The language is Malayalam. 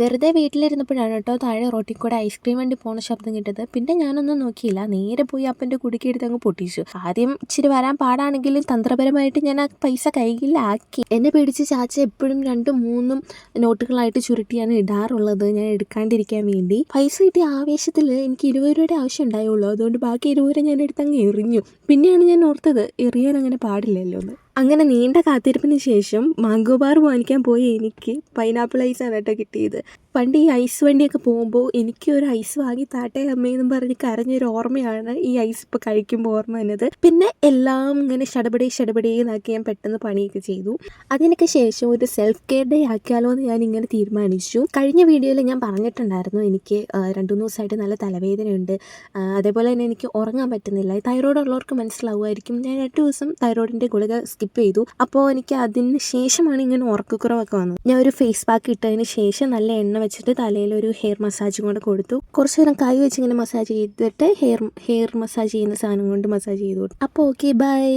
വെറുതെ വീട്ടിലിരുന്നപ്പോഴാണ് കേട്ടോ താഴെ റോട്ടിൽ കൂടെ ഐസ്ക്രീം വണ്ടി പോണ ശബ്ദം കിട്ടത്. പിന്നെ ഞാനൊന്നും നോക്കിയില്ല, നേരെ പോയി അപ്പൻ്റെ കുടുക്കി എടുത്ത് അങ്ങ് പൊട്ടിച്ചു. ആദ്യം ഇച്ചിരി വരാൻ പാടാണെങ്കിലും തന്ത്രപരമായിട്ട് ഞാൻ ആ പൈസ കയ്യിലാക്കി. എന്നെ പേടിച്ച് ചാച്ച എപ്പോഴും 2ഉം 3ഉം നോട്ടുകളായിട്ട് ചുരുട്ടിയാണ് ഇടാറുള്ളത്, ഞാൻ എടുക്കാണ്ടിരിക്കാൻ വേണ്ടി. പൈസ കിട്ടിയ ആവേശത്തിൽ എനിക്ക് 20 രൂപയുടെ ആവശ്യം ഉണ്ടായുള്ളൂ. അതുകൊണ്ട് ബാക്കി 20 രൂപ ഞാൻ എടുത്തങ്ങ് എറിഞ്ഞു. പിന്നെയാണ് ഞാൻ ഓർത്തത് എറിയാൻ അങ്ങനെ പാടില്ലല്ലോ എന്ന്. അങ്ങനെ നീണ്ട കാത്തിരിപ്പിന് ശേഷം മാംഗോ ബാർ വാങ്ങിക്കാൻ പോയി എനിക്ക് പൈനാപ്പിൾ ഐസാണ് കേട്ടോ കിട്ടിയത്. പണ്ട് ഈ ഐസ് വണ്ടിയൊക്കെ പോകുമ്പോൾ എനിക്ക് ഒരു ഐസ് വാങ്ങി താട്ടെ അമ്മയെന്നും പറഞ്ഞ് കരഞ്ഞൊരു ഓർമ്മയാണ് ഈ ഐസ് ഇപ്പോൾ കഴിക്കുമ്പോൾ ഓർമ്മ വന്നത്. പിന്നെ എല്ലാം ഇങ്ങനെ ഷടപടേന്നാക്കി ഞാൻ പെട്ടെന്ന് പണിയൊക്കെ ചെയ്തു. അതിനൊക്കെ ശേഷം ഒരു സെൽഫ് കെയർ ഡേ ആക്കിയാലോ എന്ന് ഞാൻ ഇങ്ങനെ തീരുമാനിച്ചു. കഴിഞ്ഞ വീഡിയോയിൽ ഞാൻ പറഞ്ഞിട്ടുണ്ടായിരുന്നു എനിക്ക് 2-3 ദിവസമായിട്ട് നല്ല തലവേദനയുണ്ട്, അതേപോലെ തന്നെ എനിക്ക് ഉറങ്ങാൻ പറ്റുന്നില്ല. തൈറോയ്ഡ് ഉള്ളവർക്ക് മനസ്സിലാവുമായിരിക്കും. ഞാൻ 2 ദിവസം തൈറോയിഡിൻ്റെ ഗുളിക സ്കിപ്പ് ചെയ്തു. അപ്പോൾ എനിക്ക് അതിന് ശേഷമാണ് ഇങ്ങനെ ഉറക്കക്കുറവൊക്കെ വന്നത്. ഞാൻ ഒരു ഫേസ് പാക്ക് ഇട്ടതിന് ശേഷം നല്ല എണ്ണ വെച്ചിട്ട് തലയിൽ ഒരു ഹെയർ മസാജും കൂടെ കൊടുത്തു. കുറച്ച് നേരം കൈ വെച്ച് ഇങ്ങനെ മസാജ് ചെയ്തിട്ട് ഹെയർ മസാജ് ചെയ്യുന്ന സാധനം കൊണ്ട് മസാജ് ചെയ്തു. അപ്പോൾ ഓക്കെ, ബൈ.